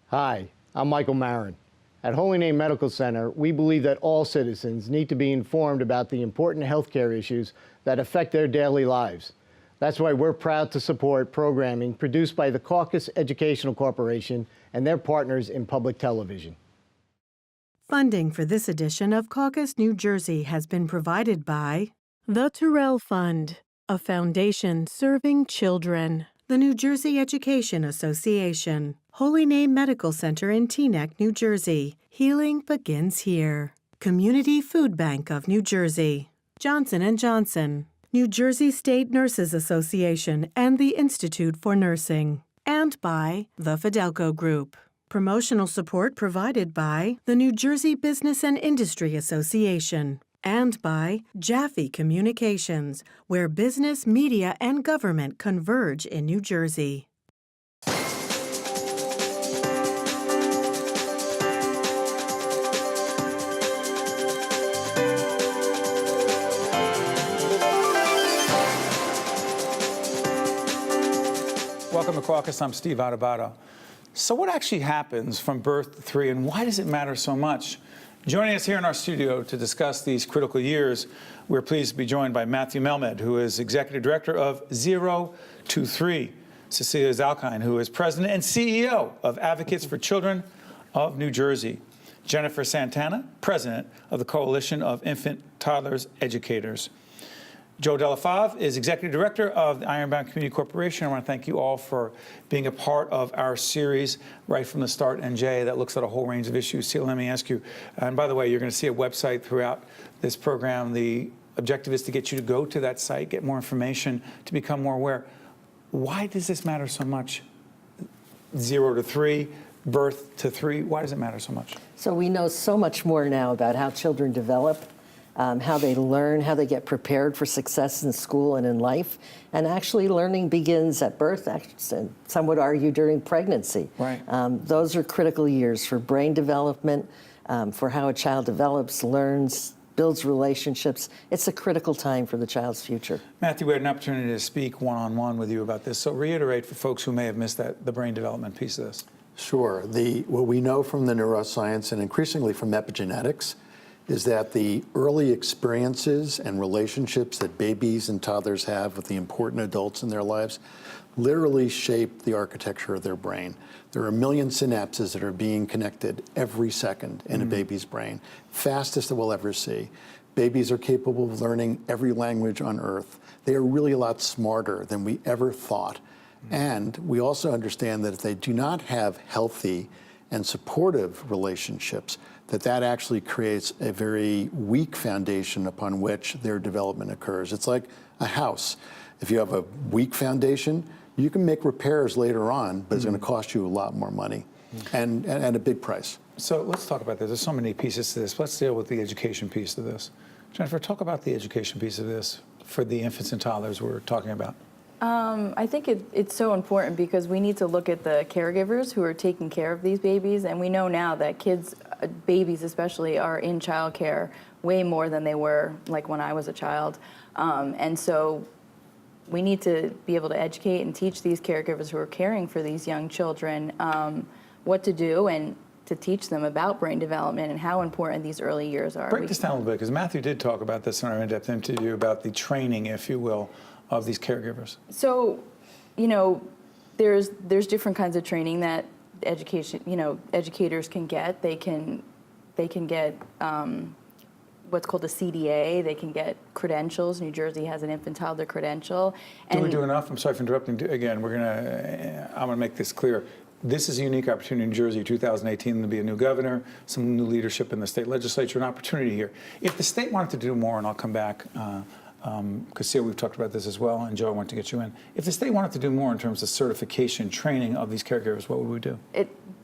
Hi, I'm Michael Marin. At Holy Name Medical Center, we believe that all citizens need to be informed about the important healthcare issues that affect their daily lives. That's why we're proud to support programming produced by the Caucus Educational Corporation and their partners in public television. Funding for this edition of Caucus, New Jersey has been provided by the Terrell Fund, a foundation serving children, the New Jersey Education Association, Holy Name Medical Center in Teaneck, New Jersey. Healing begins here. Community Food Bank of New Jersey, Johnson & Johnson, New Jersey State Nurses Association and the Institute for Nursing, and by the Fidelco Group. Promotional support provided by the New Jersey Business and Industry Association and by Jaffe Communications, where business, media, and government converge in New Jersey. Welcome to Caucus. I'm Steve Adubato. So what actually happens from birth to 3, and why does it matter so much? Joining us here in our studio to discuss these critical years, we're pleased to be joined by Matthew Melmed, who is Executive Director of 0 to 3, Cecilia Zalkind, who is President and CEO of Advocates for Children of New Jersey, Jennifer Santana, President of the Coalition of Infant Toddlers Educators. Della Fave is Executive Director of the Ironbound Community Corporation. I want to thank you all for being a part of our series right from the start, and Jay, that looks at a whole range of issues. So let me ask you, and by the way, you're going to see a website throughout this program. The objective is to get you to go to that site, get more information, to become more aware. Why does this matter so much? 0 to 3, birth to 3, why does it matter so much? So we know so much more now about how children develop, how they learn, how they get prepared for success in school and in life. And actually learning begins at birth, some would argue during pregnancy. Right. Those are critical years for brain development, for how a child develops, learns, builds relationships. It's a critical time for the child's future. Matthew, we had an opportunity to speak one-on-one with you about this. So reiterate for folks who may have missed the brain development piece of this. Sure. What we know from the neuroscience and increasingly from epigenetics is that the early experiences and relationships that babies and toddlers have with the important adults in their lives literally shape the architecture of their brain. There are 1 million synapses that are being connected every second in a baby's brain, fastest that we'll ever see. Babies are capable of learning every language on Earth. They are really a lot smarter than we ever thought. And we also understand that if they do not have healthy and supportive relationships, that actually creates a very weak foundation upon which their development occurs. It's like a house. If you have a weak foundation, you can make repairs later on, but it's going to cost you a lot more money and a big price. So let's talk about this. There's so many pieces to this. Let's deal with the education piece of this. Jennifer, talk about the education piece of this for the infants and toddlers we're talking about. I think it's so important because we need to look at the caregivers who are taking care of these babies, and we know now that kids, babies especially, are in childcare way more than they were like when I was a child. And so we need to be able to educate and teach these caregivers who are caring for these young children what to do and to teach them about brain development and how important these early years are. Break this down a little bit, because Matthew did talk about this in our in-depth interview about the training, if you will, of these caregivers. So, you know, there's different kinds of training that educators can get. They can get what's called a CDA. They can get credentials. New Jersey has an infant toddler credential. Do we do enough? I'm sorry for interrupting. Again, I'm gonna make this clear. This is a unique opportunity in New Jersey, 2018, to be a new governor, some new leadership in the state legislature, an opportunity here. If the state wanted to do more, and I'll come back, because we've talked about this as well, and Joe, I want to get you in. If the state wanted to do more in terms of certification, training of these caregivers, what would we do?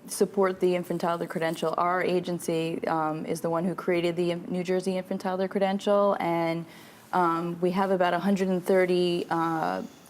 Support the infant toddler credential. Our agency is the one who created the New Jersey infant toddler credential, and we have about 130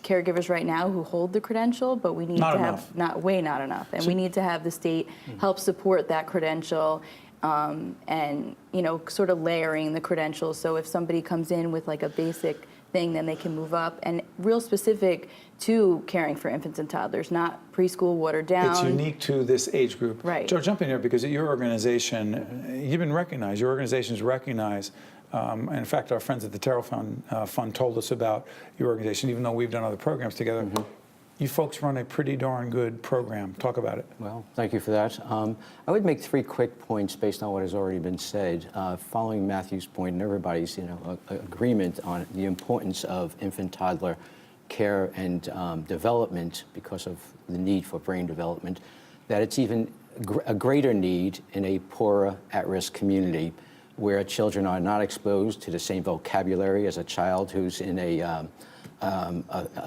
caregivers right now who hold the credential, but we need to have not enough, and we need to have the state help support that credential. And, you know, sort of layering the credentials. So if somebody comes in with like a basic thing, then they can move up, and real specific to caring for infants and toddlers, not preschool, watered down. It's unique to this age group. Right. Joe, jump in here, because at your organization, you've been recognized. Your organization's recognized. And in fact, our friends at the Terrell Fund told us about your organization, even though we've done other programs together. You folks run a pretty darn good program. Talk about it. Well, thank you for that. I would make 3 quick points based on what has already been said. Following Matthew's point and everybody's agreement on the importance of infant toddler care and development because of the need for brain development, that it's even a greater need in a poorer, at-risk community where children are not exposed to the same vocabulary as a child who's in a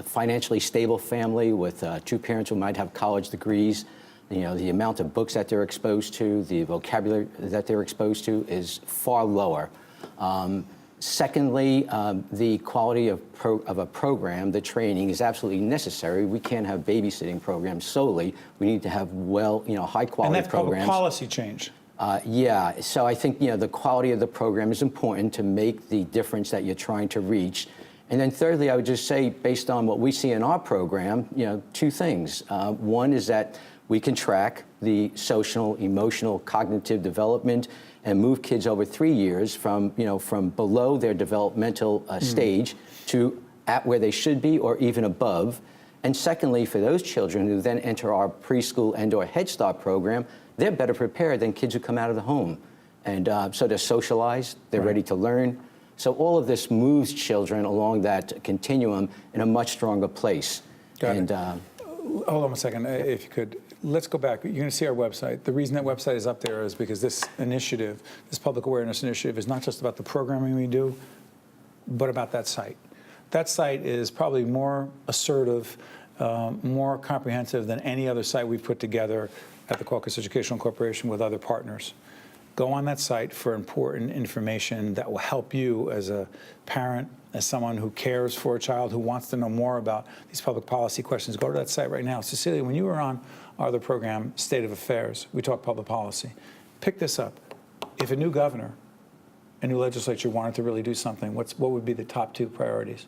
financially stable family with 2 parents who might have college degrees. The amount of books that they're exposed to, the vocabulary that they're exposed to is far lower. Secondly, the quality of a program, the training, is absolutely necessary. We can't have babysitting programs solely. We need to have high quality programs. And that's public policy change. Yeah, so I think the quality of the program is important to make the difference that you're trying to reach. And then thirdly, I would just say, based on what we see in our program, 2 things. One is that we can track the social, emotional, cognitive development and move kids over 3 years from below their developmental stage to at where they should be or even above. And secondly, for those children who then enter our preschool and/or Head Start program, they're better prepared than kids who come out of the home. And so they're socialized, they're ready to learn. So all of this moves children along that continuum in a much stronger place. Got it. Hold on a second, if you could. Let's go back. You're going to see our website. The reason that website is up there is because this initiative, this public awareness initiative, is not just about the programming we do, but about that site. That site is probably more assertive, more comprehensive than any other site we've put together at the Caucus Educational Corporation with other partners. Go on that site for important information that will help you as a parent, as someone who cares for a child, who wants to know more about these public policy questions. Go to that site right now. Cecilia, when you were on our other program, State of Affairs, we talked public policy. Pick this up. If a new governor, a new legislature wanted to really do something, what would be the top 2 priorities?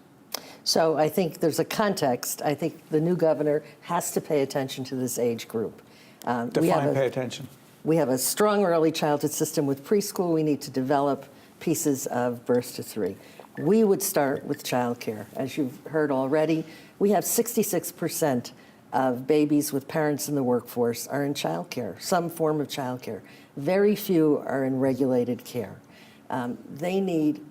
So I think there's a context. I think the new governor has to pay attention to this age group. Define pay attention. We have a strong early childhood system with preschool. We need to develop pieces of birth to 3. We would start with childcare. As you've heard already, we have 66% of babies with parents in the workforce are in childcare, some form of childcare. Very few are in regulated care. They need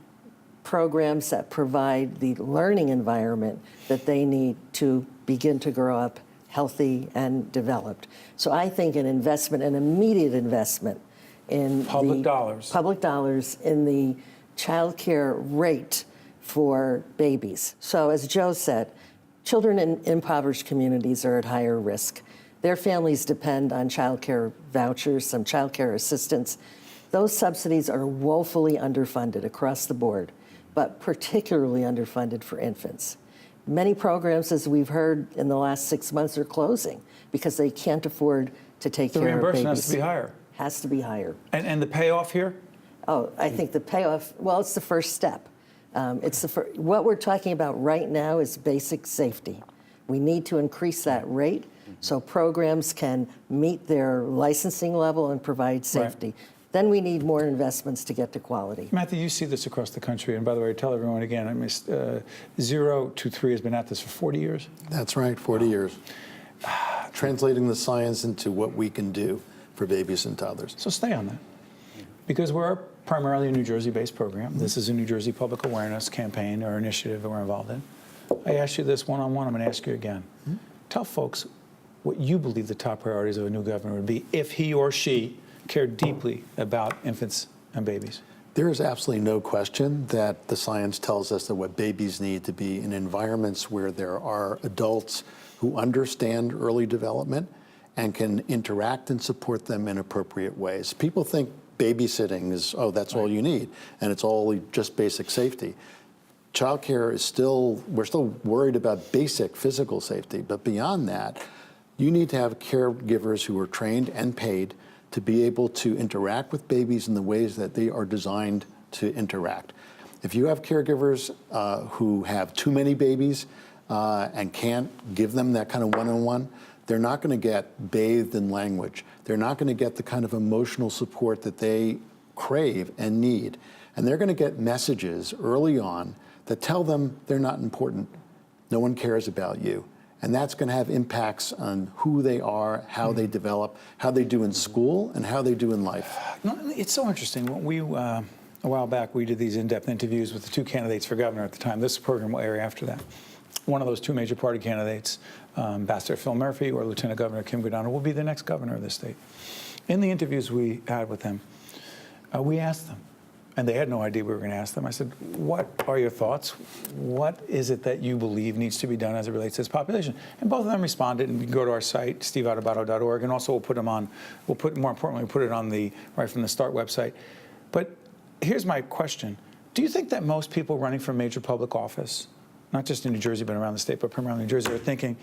programs that provide the learning environment that they need to begin to grow up healthy and developed. So I think an investment, an immediate investment in public dollars in the child care rate for babies. So as Joe said, children in impoverished communities are at higher risk. Their families depend on child care vouchers, some child care assistance. Those subsidies are woefully underfunded across the board, but particularly underfunded for infants. Many programs, as we've heard in the last 6 months, are closing because they can't afford to take care of babies. The reimbursement has to be higher. Has to be higher. And the payoff here? Oh, I think the payoff, well, it's the first step. What we're talking about right now is basic safety. We need to increase that rate so programs can meet their licensing level and provide safety. Right. Then we need more investments to get to quality. Matthew, you see this across the country. And by the way, tell everyone again, 0 to 3 has been at this for 40 years? That's right, 40 years. Translating the science into what we can do for babies and toddlers. So stay on that. Because we're primarily a New Jersey-based program. This is a New Jersey public awareness campaign or initiative that we're involved in. I asked you this one-on-one. I'm going to ask you again. Tell folks what you believe the top priorities of a new governor would be if he or she cared deeply about infants and babies. There is absolutely no question that the science tells us that what babies need to be in environments where there are adults who understand early development and can interact and support them in appropriate ways. People think babysitting is, oh, that's all you need, and it's all just basic safety. Childcare is we're still worried about basic physical safety, but beyond that, you need to have caregivers who are trained and paid to be able to interact with babies in the ways that they are designed to interact. If you have caregivers who have too many babies and can't give them that kind of one-on-one, they're not going to get bathed in language. They're not going to get the kind of emotional support that they crave and need. And they're going to get messages early on that tell them they're not important. No one cares about you. And that's going to have impacts on who they are, how they develop, how they do in school, and how they do in life. No, it's so interesting. When we, a while back, we did these in-depth interviews with the two candidates for governor at the time. This program will air after that. One of those two major party candidates, Ambassador Phil Murphy or Lieutenant Governor Kim Guadagno, will be the next governor of this state. In the interviews we had with them, we asked them, and they had no idea we were going to ask them. I said, what are your thoughts? What is it that you believe needs to be done as it relates to this population? And both of them responded, and you can go to our site, steveadubato.org, and also we'll put them on, more importantly, we'll put it on the Right From the Start website. But here's my question. Do you think that most people running for major public office, not just in New Jersey, but around the state, but primarily New Jersey, are thinking,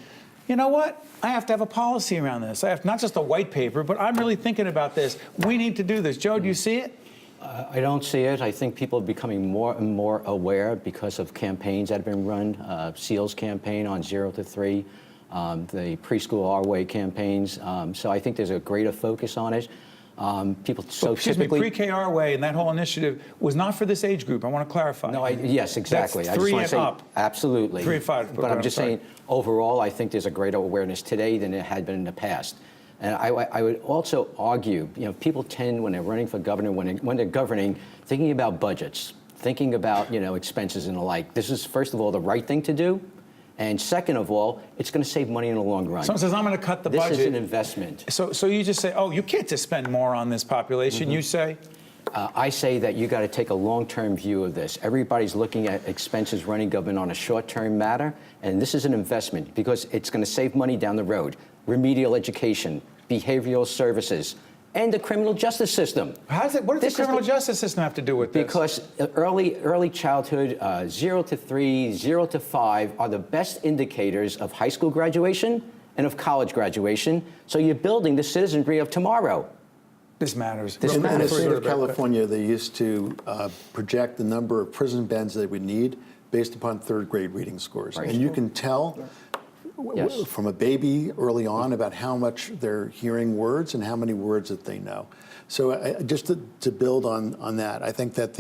you know what? I have to have a policy around this. I have not just a white paper, but I'm really thinking about this. We need to do this. Joe, do you see it? I don't see it. I think people are becoming more and more aware because of campaigns that have been run. SEAL's campaign on 0 to 3, the preschool Our Way campaigns. So I think there's a greater focus on it. People so Excuse me, typically pre-K Our Way and that whole initiative was not for this age group. I want to clarify. No, yes, exactly. That's I just 3 want and to say up. absolutely. 3 and 5. But I'm just saying, overall, I think there's a greater awareness today than it had been in the past. And I would also argue, you know, people tend, when they're running for governor, when they're governing, thinking about budgets, thinking about, you know, expenses and the like. This is, first of all, the right thing to do. And second of all, it's going to save money in the long run. Someone says, I'm going to cut the budget. This is an investment. So you just say, oh, you can't just spend more on this population. You say? I say that you got to take a long-term view of this. Everybody's looking at expenses running government on a short-term matter, and this is an investment because it's going to save money down the road. Remedial education, behavioral services, and the criminal justice system. What does the criminal justice system have to do with this? Because early childhood, 0 to 3, 0 to 5, are the best indicators of high school graduation and of college graduation. So you're building the citizenry of tomorrow. This matters. In the state of California, they used to project the number of prison beds they would need based upon third-grade reading scores. Right. And you can tell Yes. from a baby early on about how much they're hearing words and how many words that they know. So just to build on that, I think that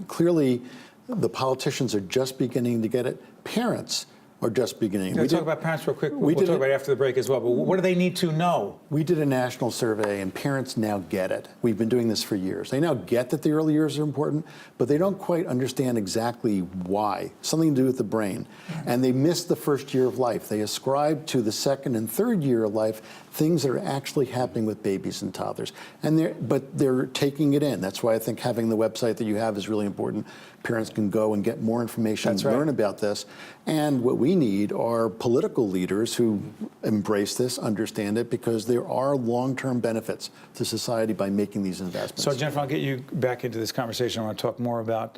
clearly the politicians are just beginning to get it. Parents are just beginning. We'll talk about parents real quick. We'll talk about it after the break as well. But what do they need to know? We did a national survey, and parents now get it. We've been doing this for years. They now get that the early years are important, but they don't quite understand exactly why. Something to do with the brain. And they miss the first year of life. They ascribe to the second and third year of life things that are actually happening with babies and toddlers. But they're taking it in. That's why I think having the website that you have is really important. Parents can go and get more information and learn about this. And what we need are political leaders who embrace this, understand it, because there are long-term benefits to society by making these investments. So, Jennifer, I'll get you back into this conversation. I want to talk more about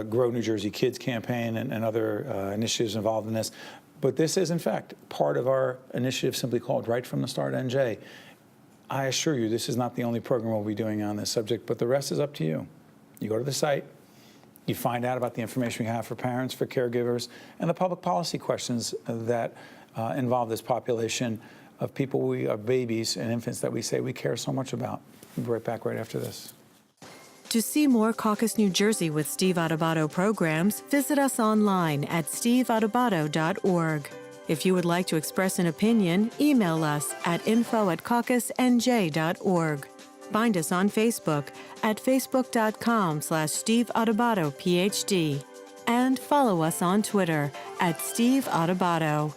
Grow New Jersey Kids campaign and other initiatives involved in this. But this is, in fact, part of our initiative simply called Right From the Start NJ. I assure you, this is not the only program we'll be doing on this subject, but the rest is up to you. You go to the site, you find out about the information we have for parents, for caregivers, and the public policy questions that involve this population of people, of babies and infants that we say we care so much about. We'll be right back right after this. To see more Caucus New Jersey with Steve Adubato programs, visit us online at steveadubato.org. If you would like to express an opinion, email us at info@caucusnj.org. Find us on Facebook at facebook.com/Steve Adubato PhD. And follow us on Twitter at Steve Adubato.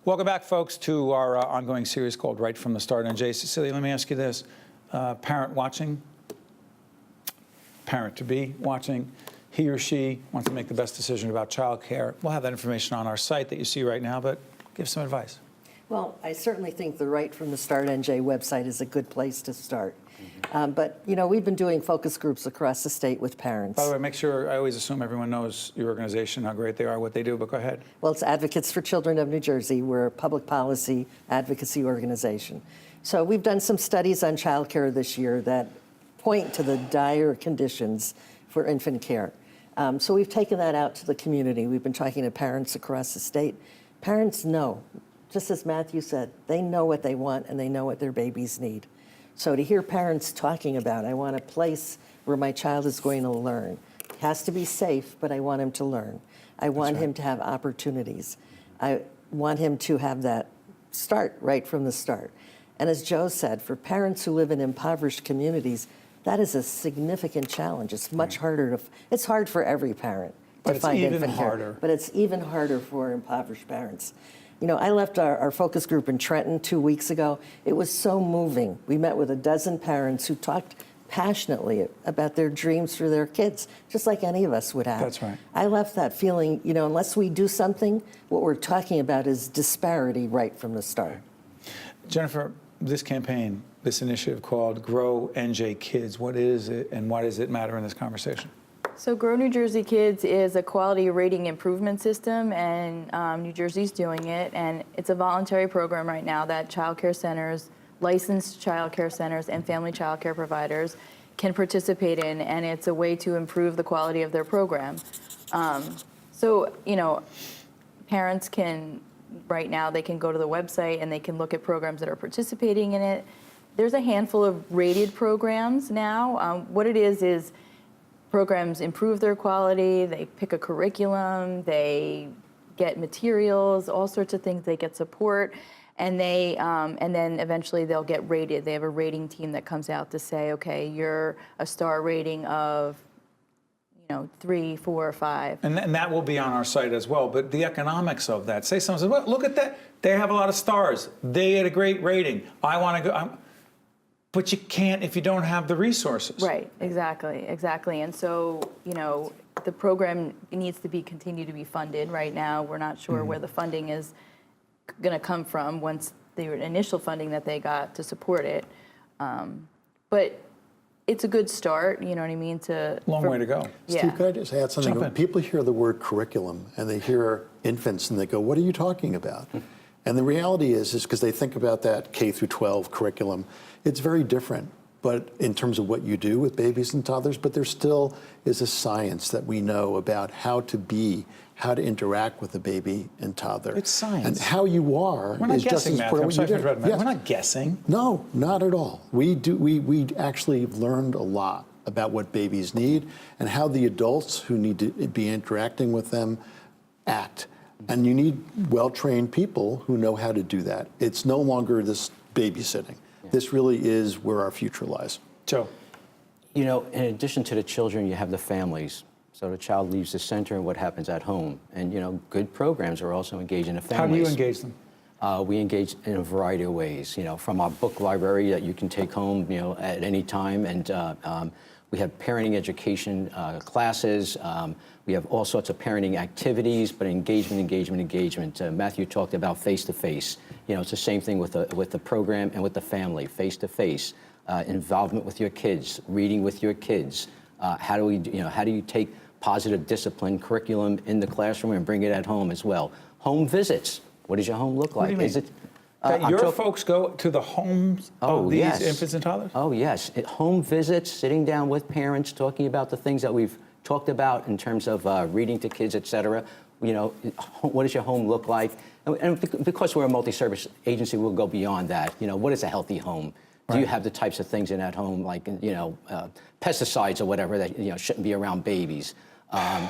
Welcome back, folks, to our ongoing series called Right From the Start NJ. Cecilia, let me ask you this. Parent watching, parent-to-be watching, he or she wants to make the best decision about childcare. We'll have that information on our site that you see right now, but give some advice. Well, I certainly think the Right From the Start NJ website is a good place to start. But, you know, we've been doing focus groups across the state with parents. By the way, make sure, I always assume everyone knows your organization, how great they are, what they do, but go ahead. Well, it's Advocates for Children of New Jersey. We're a public policy advocacy organization. So we've done some studies on childcare this year that point to the dire conditions for infant care. So we've taken that out to the community. We've been talking to parents across the state. Parents know, just as Matthew said, they know what they want and they know what their babies need. So to hear parents talking about, I want a place where my child is going to learn. It has to be safe, but I want him to learn. I want him to have opportunities. I want him to have that start right from the start. And as Joe said, for parents who live in impoverished communities, that is a significant challenge. It's much harder to, it's hard for every parent to find infant care, but it's even harder for impoverished parents. You know, I left our focus group in Trenton 2 weeks ago. It was so moving. We met with a dozen parents who talked passionately about their dreams for their kids, just like any of us would have. That's right. I left that feeling, you know, unless we do something, what we're talking about is disparity right from the start. Jennifer, this campaign, this initiative called Grow NJ Kids, what is it and why does it matter in this conversation? So Grow New Jersey Kids is a quality rating improvement system, and New Jersey's doing it, and it's a voluntary program right now that child care centers, licensed child care centers, and family child care providers can participate in, and it's a way to improve the quality of their program. So, you know, parents can, right now, they can go to the website and they can look at programs that are participating in it. There's a handful of rated programs now. What it is programs improve their quality, they pick a curriculum, they get materials, all sorts of things, they get support, and they and then eventually they'll get rated. They have a rating team that comes out to say, okay, you're a star rating of 3, 4, 5. And that will be on our site as well, but the economics of that. Say someone says, well, look at that, they have a lot of stars, they had a great rating, I want to go. But you can't if you don't have the resources. Right, exactly. And so, you know, the program needs to continue to be funded. Right now, we're not sure where the funding is going to come from once the initial funding that they got to support it. But it's a good start, you know what I mean? Long way to go. Yeah. Steve, could I just add something? Jump in. People hear the word curriculum and they hear infants and they go, what are you talking about? And the reality is because they think about that K through 12 curriculum, it's very different, but in terms of what you do with babies and toddlers, but there still is a science that we know about how to interact with a baby and toddler. It's science. And how you are We're not is just guessing, as important Matthew. what you do. Yes. We're not guessing. No, not at all. We actually learned a lot about what babies need and how the adults who need to be interacting with them act. And you need well-trained people who know how to do that. It's no longer this babysitting. Yeah. This really is where our future lies. Joe. You know, in addition to the children, you have the families. So the child leaves the center and what happens at home. And, you know, good programs are also engaging the families. How do you engage them? We engage in a variety of ways, you know, from our book library that you can take home, you know, at any time. And we have parenting education classes. We have all sorts of parenting activities, but engagement. Matthew talked about face-to-face. You know, it's the same thing with the program and with the family, face-to-face. Involvement with your kids, reading with your kids. How do you take positive discipline curriculum in the classroom and bring it at home as well? Home visits. What does your home look like? What do you mean? Is it that your folks go to the homes of these yes. infants and toddlers? Oh, yes. Home visits, sitting down with parents, talking about the things that we've talked about in terms of reading to kids, et cetera. You know, what does your home look like? And because we're a multi-service agency, we'll go beyond that. You know, what is a healthy home? Do you have the types of things in that home, like, you know, pesticides or whatever that, you know, shouldn't be around babies?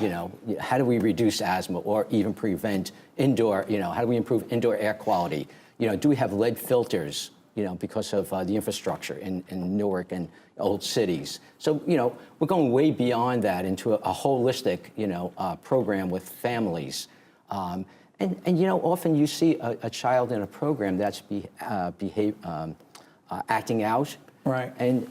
You know, how do we reduce asthma or even prevent indoor, you know, how do we improve indoor air quality? You know, do we have lead filters, you know, because of the infrastructure in Newark and old cities? So, you know, we're going way beyond that into a holistic, you know, program with families. And you know, often you see a child in a program that's acting out. Right. And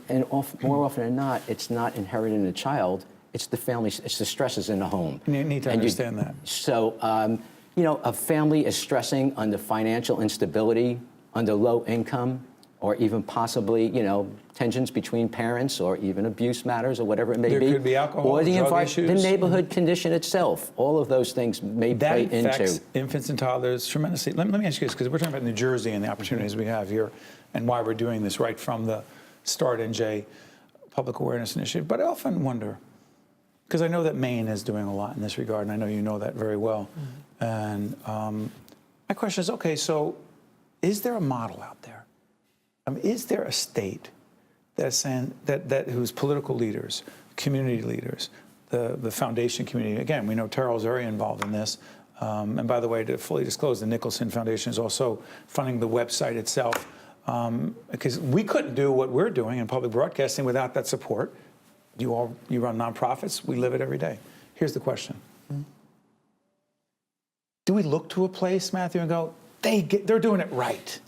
more often than not, it's not inherited in the child. It's the family, it's the stresses in the home. You need to understand that. So, you know, a family is stressing under financial instability, under low income, or even possibly, you know, tensions between parents, or even abuse matters, or whatever it may be. There could be alcohol, or the drug issues. the neighborhood condition itself. All of those things may play into. That affects infants and toddlers tremendously. Let me ask you this, because we're talking about New Jersey and the opportunities we have here, and why we're doing this right from the Start NJ Public Awareness Initiative. But I often wonder, Because I know that Maine is doing a lot in this regard, and I know you know that very well. And my question is, okay, so is there a model out there? I mean, is there a state that's saying that whose political leaders, community leaders, the foundation community, again, we know Terrell's very involved in this. And by the way, to fully disclose, the Nicholson Foundation is also funding the website itself. Because we couldn't do what we're doing in public broadcasting without that support. You run nonprofits, we live it every day. Here's the question. Do we look to a place, Matthew, and go, they're doing it right?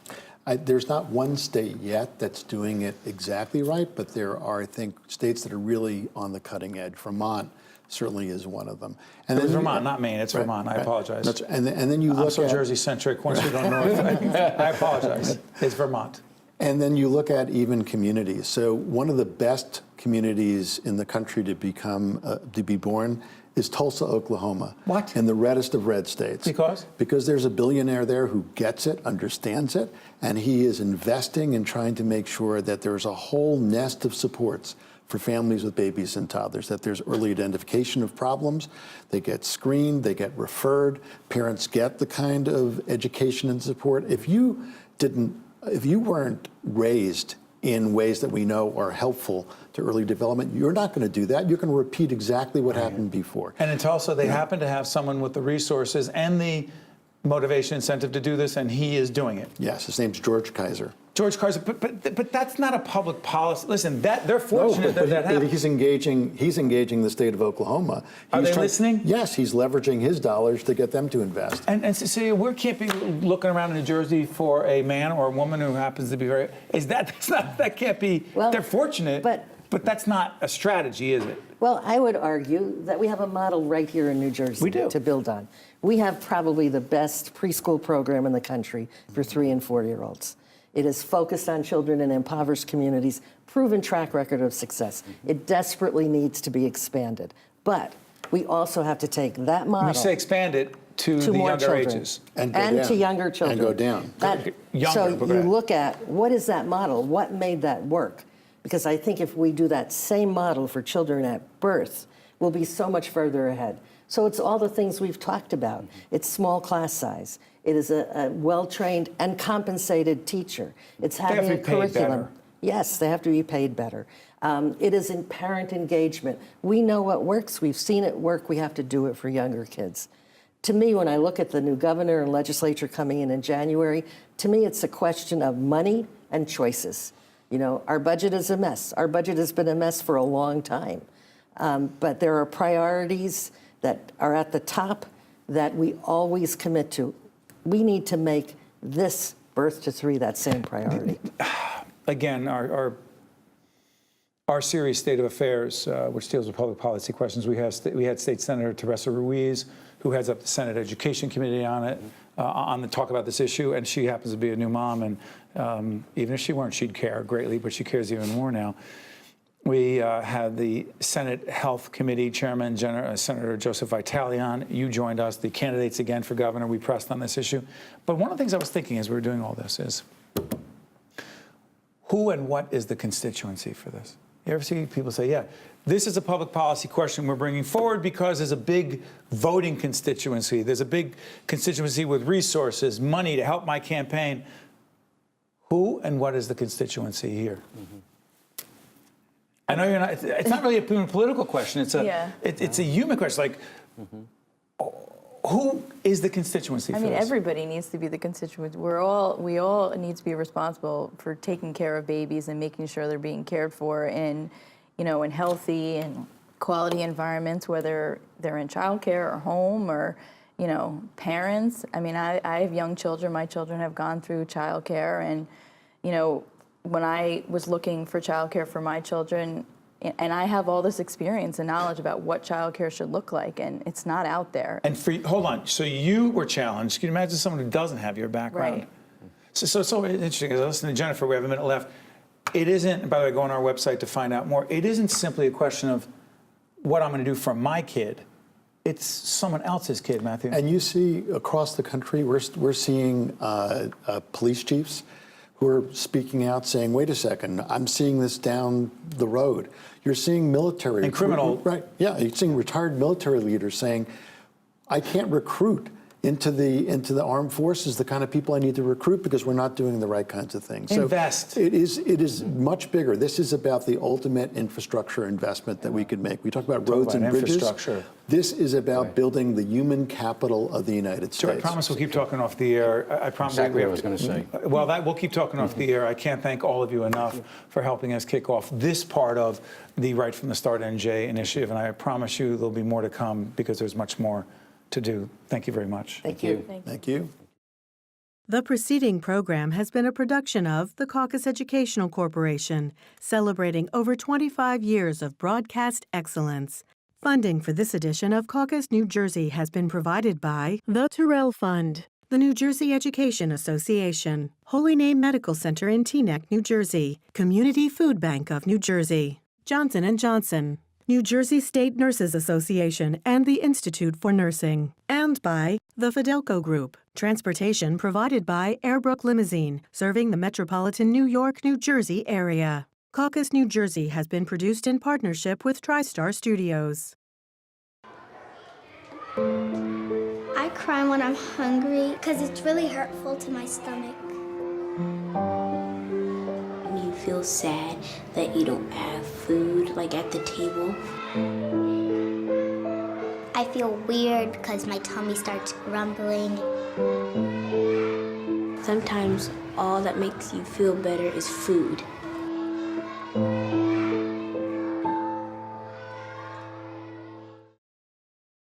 There's not one state yet that's doing it exactly right, but there are, I think, states that are really on the cutting edge. Vermont certainly is one of them. And It was Vermont, not Maine. It's Vermont. I apologize. And then you look I'm so at Jersey-centric. Once we go north, I apologize. It's Vermont. And then you look at even communities. So one of the best communities in the country to be born is Tulsa, Oklahoma. What? In the reddest of red states. Because? Because there's a billionaire there who gets it, understands it, and he is investing in trying to make sure that there's a whole nest of supports for families with babies and toddlers, that there's early identification of problems, they get screened, they get referred, parents get the kind of education and support. If you weren't raised in ways that we know are helpful to early development, you're not going to do that. You're going to repeat exactly what happened before. And in Tulsa, they happen to have someone with the resources and the motivation, incentive to do this, and he is doing it. Yes, his name's George Kaiser. George Kaiser, but that's not a public policy. Listen, they're fortunate that happened. He's engaging the state of Oklahoma. Are they listening? Yes, he's leveraging his dollars to get them to invest. And Cecilia, we can't be looking around in New Jersey for a man or a woman who happens to be that can't be. Well, they're fortunate, but that's not a strategy, is it? Well, I would argue that we have a model right here in New Jersey We do. to build on. We have probably the best preschool program in the country for 3- and 4-year-olds. It is focused on children in impoverished communities, proven track record of success. It desperately needs to be expanded. But we also have to take that model. You say expand it to the more younger children. ages. And to younger children. And go down. So Younger, you look at, what is that model? What made that work? Because I think if we do that same model for children at birth, we'll be so much further ahead. So it's all the things we've talked about. It's small class size. It is a well-trained and compensated teacher. It's having to a be paid curriculum. better. Yes, they have to be paid better. It is in parent engagement. We know what works. We've seen it work. We have to do it for younger kids. To me, when I look at the new governor and legislature coming in January, to me it's a question of money and choices. You know, our budget is a mess. Our budget has been a mess for a long time. But there are priorities that are at the top that we always commit to. We need to make this birth to 3 that same priority. Again, our series, State of Affairs, which deals with public policy questions, we had State Senator Teresa Ruiz, who heads up the Senate Education Committee on it, on the talk about this issue, and she happens to be a new mom, and even if she weren't, she'd care greatly, but she cares even more now. We had the Senate Health Committee Chairman, Senator Joseph Vitale. You joined us, the candidates again for governor. We pressed on this issue. But one of the things I was thinking as we were doing all this is, who and what is the constituency for this? You ever see people say, yeah, this is a public policy question we're bringing forward because there's a big voting constituency. There's a big constituency with resources, money to help my campaign. Who and what is the constituency here? Mm-hmm. I know you're not. It's not really a political question. It's a human question. Like, who is the constituency? I mean, everybody needs to be the constituent. We all need to be responsible for taking care of babies and making sure they're being cared for in healthy and quality environments, whether they're in childcare or home or, parents. I mean, I have young children. My children have gone through childcare, and, when I was looking for childcare for my children, and I have all this experience and knowledge about what childcare should look like, and it's not out there. And hold on, so you were challenged. Can you imagine someone who doesn't have your background? Right. So interesting. As I listen to Jennifer, we have a minute left. It isn't, by the way, go on our website to find out more. It isn't simply a question of what I'm going to do for my kid. It's someone else's kid, Matthew. And you see across the country, we're seeing police chiefs who are speaking out saying, wait a second, I'm seeing this down the road. You're seeing military. And criminal. Right, yeah, you're seeing retired military leaders saying, I can't recruit into the armed forces the kind of people I need to recruit because we're not doing the right kinds of things. Invest. So it is much bigger. This is about the ultimate infrastructure investment that we could make. We talk about roads and bridges. Infrastructure. This is about building the human capital of the United States. I promise we'll keep talking off the air. I promise. Exactly what I was going to say. Well, we'll keep talking off the air. I can't thank all of you enough for helping us kick off this part of the Right from the Start NJ initiative, and I promise you there'll be more to come because there's much more to do. Thank you very much. Thank you. Thank you. The preceding program has been a production of the Caucus Educational Corporation, celebrating over 25 years of broadcast excellence. Funding for this edition of Caucus New Jersey has been provided by the Terrell Fund, the New Jersey Education Association, Holy Name Medical Center in Teaneck, New Jersey, Community Food Bank of New Jersey, Johnson & Johnson, New Jersey State Nurses Association and the Institute for Nursing, and by the Fidelco Group. Transportation provided by Airbrook Limousine, serving the metropolitan New York, New Jersey area. Caucus New Jersey has been produced in partnership with TriStar Studios. I cry when I'm hungry because it's really hurtful to my stomach. You feel sad that you don't have food, like at the table. I feel weird because my tummy starts grumbling. Sometimes all that makes you feel better is food.